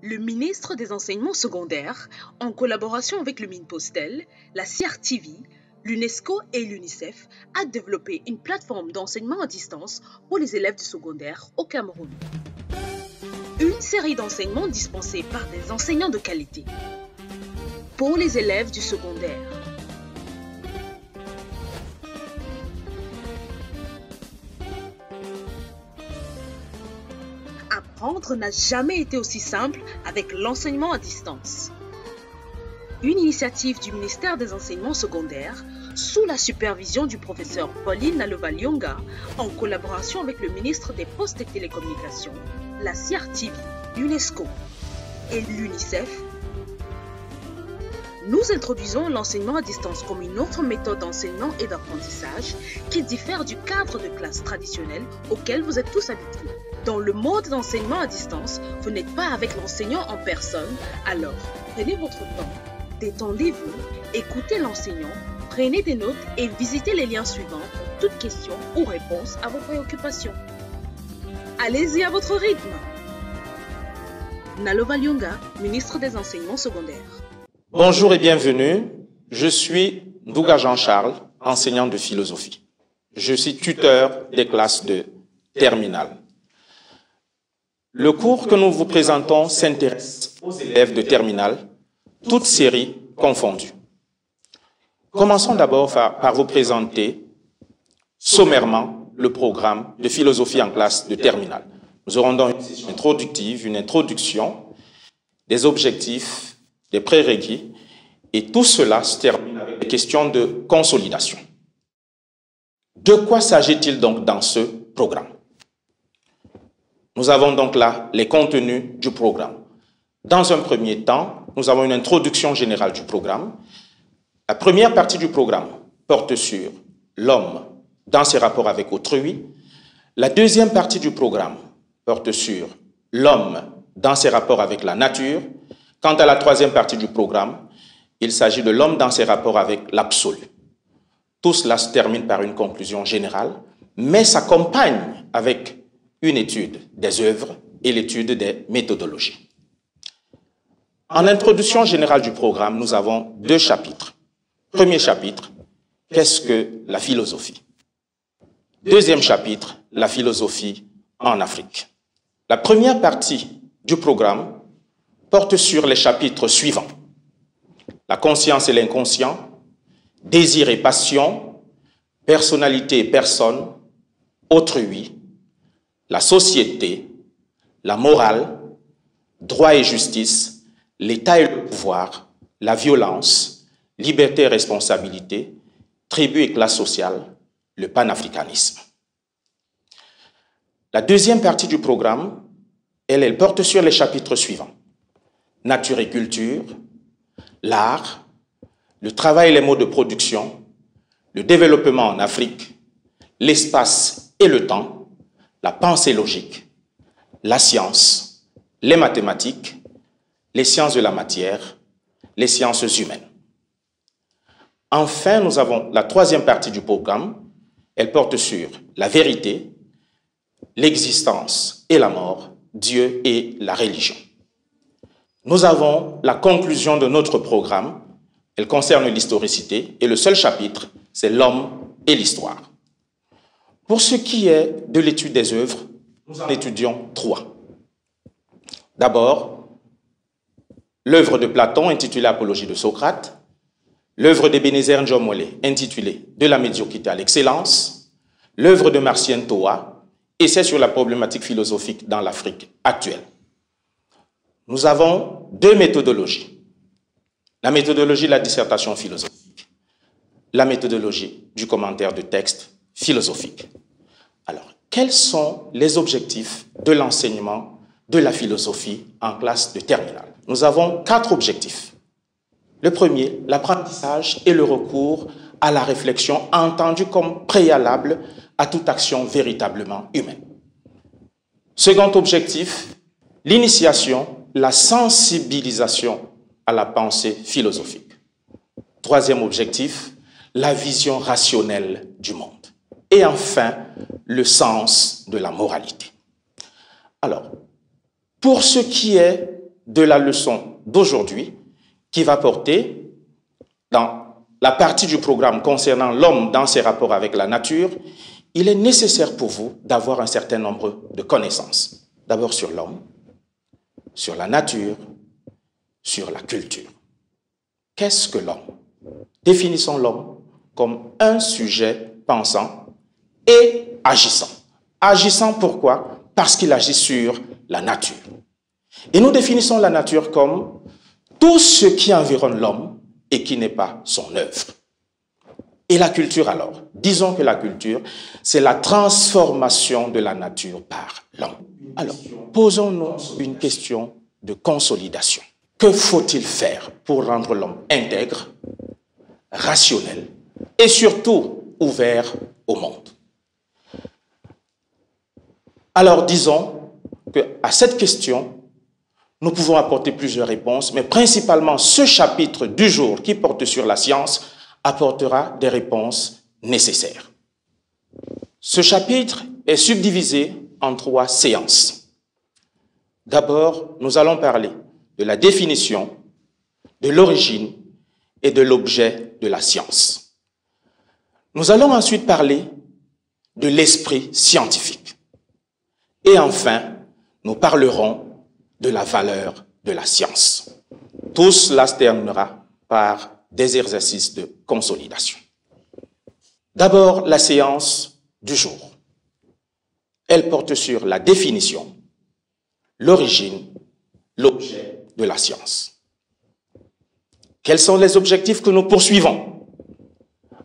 Le ministre des Enseignements secondaires, en collaboration avec le Minpostel, la CRTV, l'UNESCO et l'UNICEF, a développé une plateforme d'enseignement à distance pour les élèves du secondaire au Cameroun. Une série d'enseignements dispensés par des enseignants de qualité pour les élèves du secondaire. Apprendre n'a jamais été aussi simple avec l'enseignement à distance. Une initiative du ministère des Enseignements secondaires sous la supervision du professeur Pauline Nalova-Lyonga en collaboration avec le ministre des Postes et Télécommunications, la CRTV, l'UNESCO et l'UNICEF. Nous introduisons l'enseignement à distance comme une autre méthode d'enseignement et d'apprentissage qui diffère du cadre de classe traditionnel auquel vous êtes tous habitués. Dans le mode d'enseignement à distance, vous n'êtes pas avec l'enseignant en personne, alors prenez votre temps, détendez-vous, écoutez l'enseignant, prenez des notes et visitez les liens suivants pour toute question ou réponse à vos préoccupations. Allez-y à votre rythme. Nalova-Lyonga, ministre des Enseignements secondaires. Bonjour et bienvenue. Je suis Ndouga Jean-Charles, enseignant de philosophie. Je suis tuteur des classes de terminale. Le cours que nous vous présentons s'intéresse aux élèves de terminale, toutes séries confondues. Commençons d'abord par vous présenter sommairement le programme de philosophie en classe de terminale. Nous aurons donc une session introductive, une introduction, des objectifs, des prérequis, et tout cela se termine avec des questions de consolidation. De quoi s'agit-il donc dans ce programme? Nous avons donc là les contenus du programme. Dans un premier temps, nous avons une introduction générale du programme. La première partie du programme porte sur l'homme dans ses rapports avec autrui. La deuxième partie du programme porte sur l'homme dans ses rapports avec la nature. Quant à la troisième partie du programme, il s'agit de l'homme dans ses rapports avec l'absolu. Tout cela se termine par une conclusion générale, mais s'accompagne avec une étude des œuvres et l'étude des méthodologies. En introduction générale du programme, nous avons deux chapitres. Premier chapitre, qu'est-ce que la philosophie? Deuxième chapitre, la philosophie en Afrique. La première partie du programme porte sur les chapitres suivants. La conscience et l'inconscient, désir et passion, personnalité et personne, autrui, la société, la morale, droit et justice, l'État et le pouvoir, la violence, liberté et responsabilité, tribu et classe sociale, le panafricanisme. La deuxième partie du programme, elle porte sur les chapitres suivants. Nature et culture, l'art, le travail et les modes de production, le développement en Afrique, l'espace et le temps, la pensée logique, la science, les mathématiques, les sciences de la matière, les sciences humaines. Enfin, nous avons la troisième partie du programme. Elle porte sur la vérité, l'existence et la mort, Dieu et la religion. Nous avons la conclusion de notre programme. Elle concerne l'historicité et le seul chapitre, c'est l'homme et l'histoire. Pour ce qui est de l'étude des œuvres, nous en étudions trois. D'abord, l'œuvre de Platon intitulée Apologie de Socrate, l'œuvre d'Ebenezer Njomole intitulée De la médiocrité à l'excellence, l'œuvre de Marcien Toa, Essai sur la problématique philosophique dans l'Afrique actuelle. Nous avons deux méthodologies. La méthodologie de la dissertation philosophique, la méthodologie du commentaire de texte philosophique. Alors, quels sont les objectifs de l'enseignement de la philosophie en classe de terminale? Nous avons 4 objectifs. Le premier, l'apprentissage et le recours à la réflexion entendue comme préalable à toute action véritablement humaine. Second objectif, l'initiation, la sensibilisation à la pensée philosophique. Troisième objectif, la vision rationnelle du monde. Et enfin, le sens de la moralité. Alors, pour ce qui est de la leçon d'aujourd'hui qui va porter dans la partie du programme concernant l'homme dans ses rapports avec la nature. Il est nécessaire pour vous d'avoir un certain nombre de connaissances. D'abord sur l'homme, sur la nature, sur la culture. Qu'est-ce que l'homme? Définissons l'homme comme un sujet pensant et agissant. Agissant pourquoi? Parce qu'il agit sur la nature. Et nous définissons la nature comme tout ce qui environne l'homme et qui n'est pas son œuvre. Et la culture alors? Disons que la culture, c'est la transformation de la nature par l'homme. Alors, posons-nous une question de consolidation. Que faut-il faire pour rendre l'homme intègre, rationnel et surtout ouvert au monde? Alors disons qu'à cette question, nous pouvons apporter plusieurs réponses, mais principalement ce chapitre du jour qui porte sur la science apportera des réponses nécessaires. Ce chapitre est subdivisé en 3 séances. D'abord, nous allons parler de la définition, de l'origine et de l'objet de la science. Nous allons ensuite parler de l'esprit scientifique. Et enfin, nous parlerons de la valeur de la science. Tout cela se terminera par des exercices de consolidation. D'abord, la séance du jour. Elle porte sur la définition, l'origine, l'objet de la science. Quels sont les objectifs que nous poursuivons?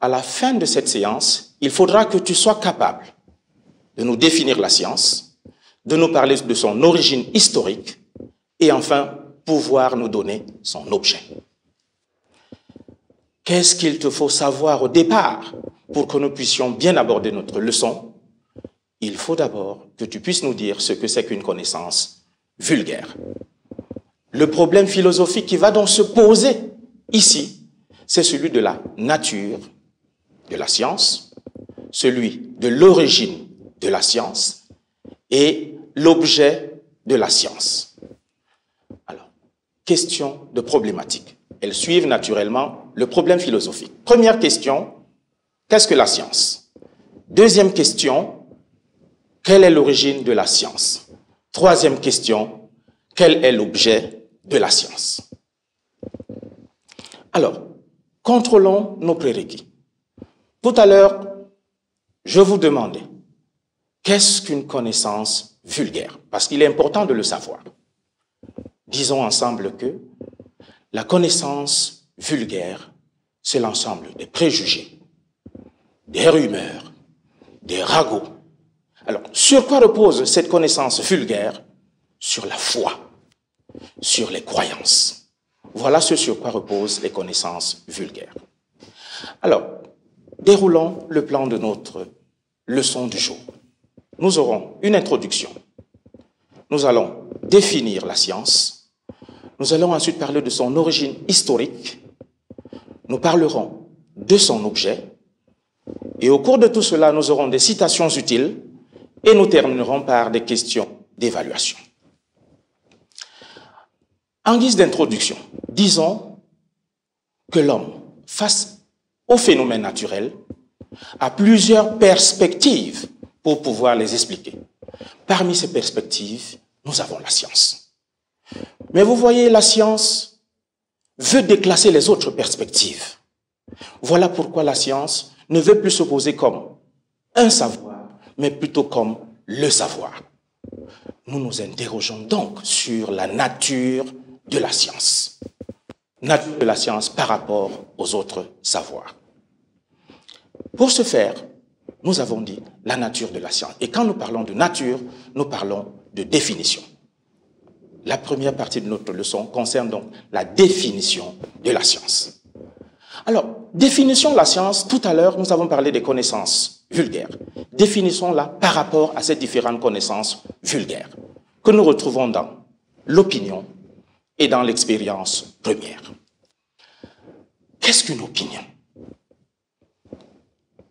À la fin de cette séance, il faudra que tu sois capable de nous définir la science, de nous parler de son origine historique et enfin pouvoir nous donner son objet. Qu'est-ce qu'il te faut savoir au départ pour que nous puissions bien aborder notre leçon? Il faut d'abord que tu puisses nous dire ce que c'est qu'une connaissance vulgaire. Le problème philosophique qui va donc se poser ici, c'est celui de la nature de la science, celui de l'origine de la science et l'objet de la science. Alors, question de problématique. Elles suivent naturellement le problème philosophique. Première question, qu'est-ce que la science? Deuxième question, quelle est l'origine de la science? Troisième question, quel est l'objet de la science? Alors, contrôlons nos prérequis. Tout à l'heure, je vous demandais, qu'est-ce qu'une connaissance vulgaire? Parce qu'il est important de le savoir. Disons ensemble que la connaissance vulgaire, c'est l'ensemble des préjugés, des rumeurs, des ragots. Alors, sur quoi repose cette connaissance vulgaire? Sur la foi, sur les croyances. Voilà ce sur quoi reposent les connaissances vulgaires. Alors, déroulons le plan de notre leçon du jour. Nous aurons une introduction. Nous allons définir la science. Nous allons ensuite parler de son origine historique. Nous parlerons de son objet. Et au cours de tout cela, nous aurons des citations utiles et nous terminerons par des questions d'évaluation. En guise d'introduction, disons que l'homme, face aux phénomènes naturels, a plusieurs perspectives pour pouvoir les expliquer. Parmi ces perspectives, nous avons la science. Mais vous voyez, la science veut déclasser les autres perspectives. Voilà pourquoi la science ne veut plus s'opposer comme un savoir, mais plutôt comme le savoir. Nous nous interrogeons donc sur la nature de la science. Nature de la science par rapport aux autres savoirs. Pour ce faire, nous avons dit la nature de la science. Et quand nous parlons de nature, nous parlons de définition. La première partie de notre leçon concerne donc la définition de la science. Alors, définissons la science. Tout à l'heure, nous avons parlé des connaissances vulgaires. Définissons-la par rapport à ces différentes connaissances vulgaires que nous retrouvons dans l'opinion et dans l'expérience première. Qu'est-ce qu'une opinion?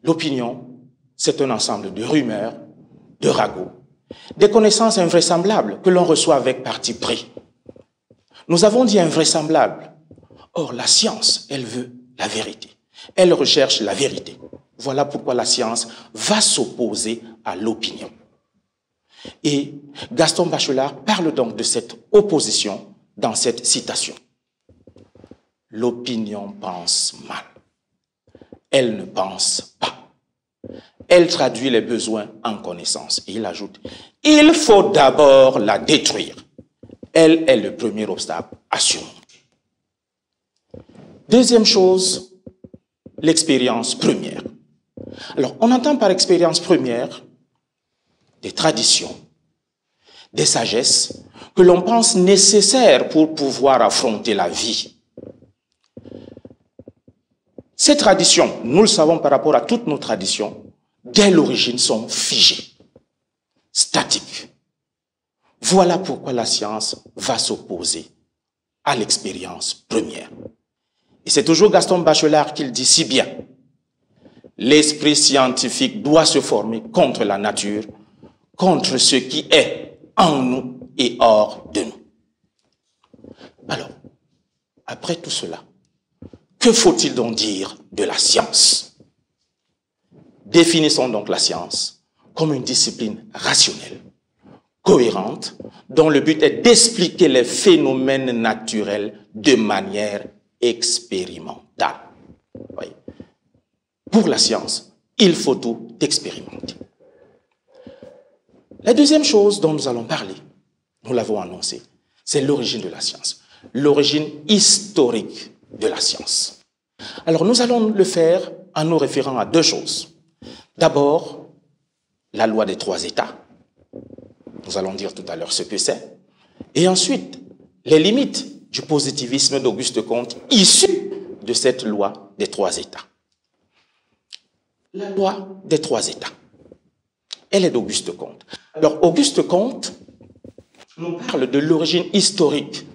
L'opinion, c'est un ensemble de rumeurs, de ragots, des connaissances invraisemblables que l'on reçoit avec parti pris. Nous avons dit invraisemblable. Or, la science, elle veut la vérité. Elle recherche la vérité. Voilà pourquoi la science va s'opposer à l'opinion. Et Gaston Bachelard parle donc de cette opposition dans cette citation. L'opinion pense mal. Elle ne pense pas. Elle traduit les besoins en connaissance. Et il ajoute, il faut d'abord la détruire. Elle est le premier obstacle à surmonter. Deuxième chose, l'expérience première. Alors, on entend par expérience première des traditions, des sagesses que l'on pense nécessaires pour pouvoir affronter la vie. Ces traditions, nous le savons par rapport à toutes nos traditions, dès l'origine sont figées, statiques. Voilà pourquoi la science va s'opposer à l'expérience première. Et c'est toujours Gaston Bachelard qui le dit si bien. L'esprit scientifique doit se former contre la nature, contre ce qui est en nous et hors de nous. Alors, après tout cela, que faut-il donc dire de la science? Définissons donc la science comme une discipline rationnelle, cohérente, dont le but est d'expliquer les phénomènes naturels de manière expérimentale. Oui. Pour la science, il faut tout expérimenter. La deuxième chose dont nous allons parler, nous l'avons annoncé, c'est l'origine de la science, l'origine historique de la science. Alors nous allons le faire en nous référant à deux choses. D'abord, la loi des trois États. Nous allons dire tout à l'heure ce que c'est. Et ensuite, les limites du positivisme d'Auguste Comte issues de cette loi des trois États. La loi des trois États, elle est d'Auguste Comte. Alors, Auguste Comte nous parle de l'origine historique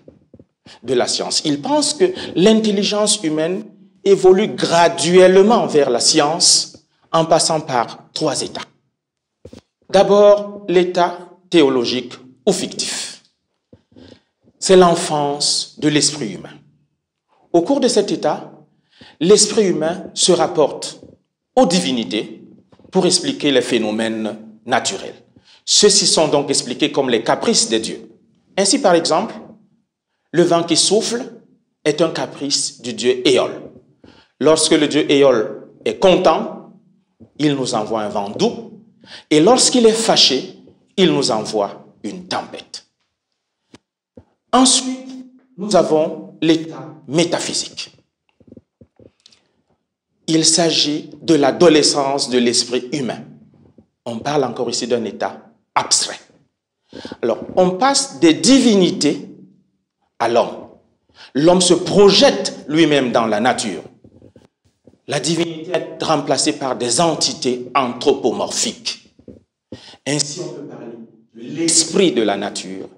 de la science. Il pense que l'intelligence humaine évolue graduellement vers la science en passant par trois états. D'abord, l'état théologique ou fictif. C'est l'enfance de l'esprit humain. Au cours de cet état, l'esprit humain se rapporte aux divinités pour expliquer les phénomènes naturels. Ceux-ci sont donc expliqués comme les caprices des dieux. Ainsi, par exemple, le vent qui souffle est un caprice du dieu Éole. Lorsque le dieu Éole est content, il nous envoie un vent doux, et lorsqu'il est fâché, il nous envoie une tempête. Ensuite, nous avons l'état métaphysique. Il s'agit de l'adolescence de l'esprit humain. On parle encore ici d'un état abstrait. Alors, on passe des divinités à l'homme. L'homme se projette lui-même dans la nature. La divinité est remplacée par des entités anthropomorphiques. Ainsi, on peut parler de l'esprit de la nature,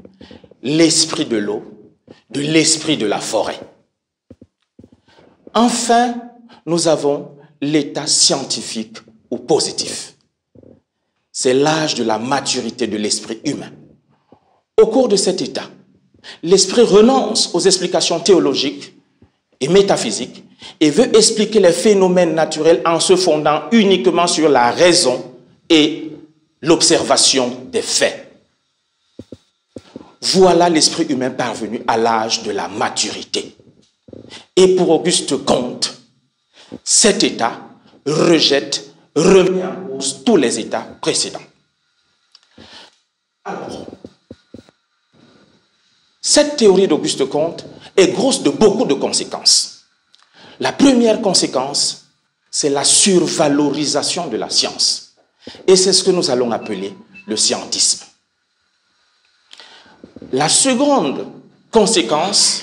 l'esprit de l'eau, de l'esprit de la forêt. Enfin, nous avons l'état scientifique ou positif. C'est l'âge de la maturité de l'esprit humain. Au cours de cet état, l'esprit renonce aux explications théologiques et métaphysiques et veut expliquer les phénomènes naturels en se fondant uniquement sur la raison et l'observation des faits. Voilà l'esprit humain parvenu à l'âge de la maturité. Et pour Auguste Comte, cet état rejette, remet en cause tous les états précédents. Alors, cette théorie d'Auguste Comte est grosse de beaucoup de conséquences. La première conséquence, c'est la survalorisation de la science. Et c'est ce que nous allons appeler le scientisme. La seconde conséquence,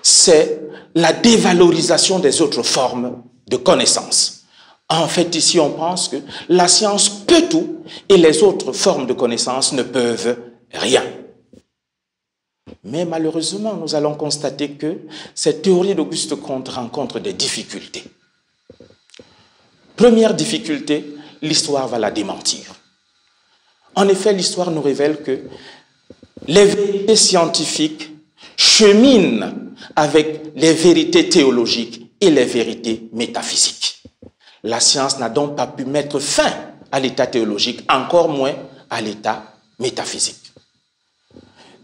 c'est la dévalorisation des autres formes de connaissances. En fait, ici, on pense que la science peut tout et les autres formes de connaissances ne peuvent rien. Mais malheureusement, nous allons constater que cette théorie d'Auguste Comte rencontre des difficultés. Première difficulté, l'histoire va la démentir. En effet, l'histoire nous révèle que les vérités scientifiques chemine avec les vérités théologiques et les vérités métaphysiques. La science n'a donc pas pu mettre fin à l'état théologique, encore moins à l'état métaphysique.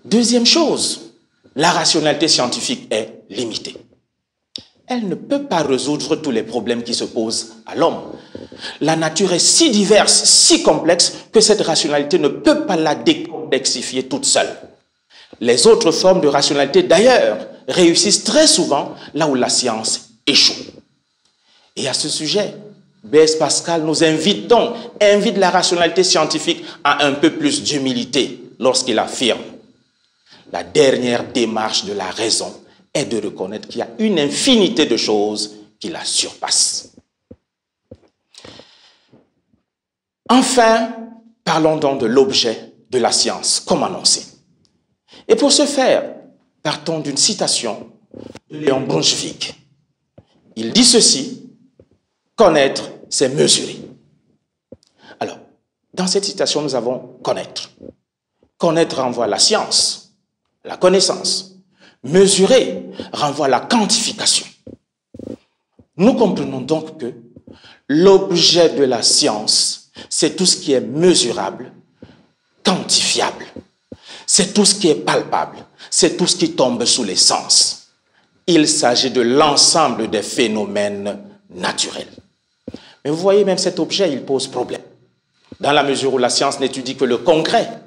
Deuxième chose, la rationalité scientifique est limitée. Elle ne peut pas résoudre tous les problèmes qui se posent à l'homme. La nature est si diverse, si complexe, que cette rationalité ne peut pas la décomplexifier toute seule. Les autres formes de rationalité, d'ailleurs, réussissent très souvent là où la science échoue. Et à ce sujet, Blaise Pascal nous invite la rationalité scientifique à un peu plus d'humilité lorsqu'il affirme: la dernière démarche de la raison est de reconnaître qu'il y a une infinité de choses qui la surpassent. Enfin, parlons donc de l'objet de la science, comme annoncé. Et pour ce faire, partons d'une citation de Léon Brunswick. Il dit ceci: connaître, c'est mesurer. Alors, dans cette citation, nous avons connaître. Connaître renvoie à la science, la connaissance. Mesurer renvoie à la quantification. Nous comprenons donc que l'objet de la science, c'est tout ce qui est mesurable, quantifiable. C'est tout ce qui est palpable. C'est tout ce qui tombe sous les sens. Il s'agit de l'ensemble des phénomènes naturels. Mais vous voyez, même cet objet, il pose problème. Dans la mesure où la science n'étudie que le concret,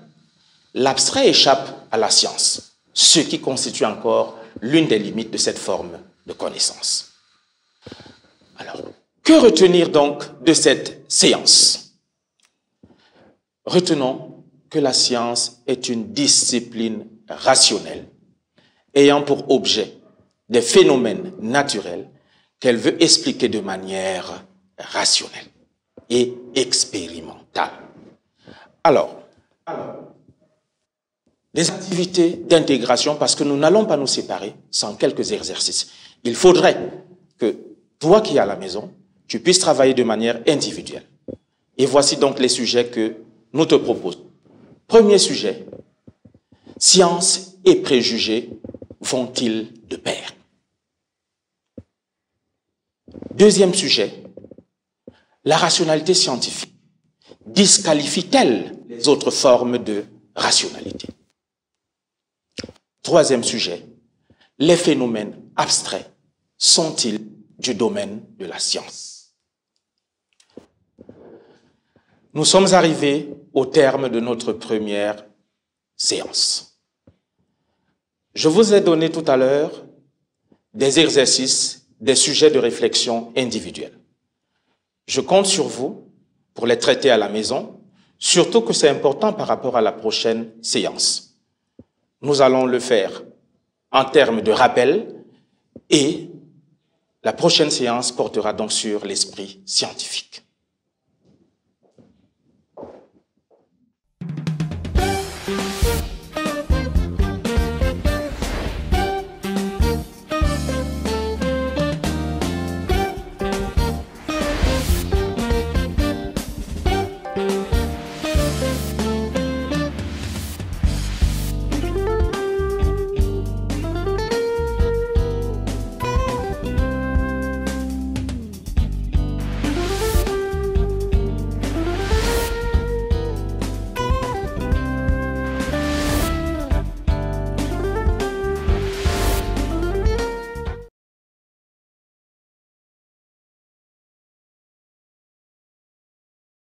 l'abstrait échappe à la science, ce qui constitue encore l'une des limites de cette forme de connaissance. Alors, que retenir donc de cette séance? Retenons que la science est une discipline rationnelle, ayant pour objet des phénomènes naturels qu'elle veut expliquer de manière rationnelle et expérimentale. Alors, des activités d'intégration, parce que nous n'allons pas nous séparer sans quelques exercices. Il faudrait que toi qui es à la maison, tu puisses travailler de manière individuelle. Et voici donc les sujets que nous te proposons. Premier sujet, science et préjugés vont-ils de pair? Deuxième sujet, la rationalité scientifique disqualifie-t-elle les autres formes de rationalité? Troisième sujet, les phénomènes abstraits sont-ils du domaine de la science? Nous sommes arrivés au terme de notre première séance. Je vous ai donné tout à l'heure des exercices, des sujets de réflexion individuels. Je compte sur vous pour les traiter à la maison, surtout que c'est important par rapport à la prochaine séance. Nous allons le faire en termes de rappel et la prochaine séance portera donc sur l'esprit scientifique.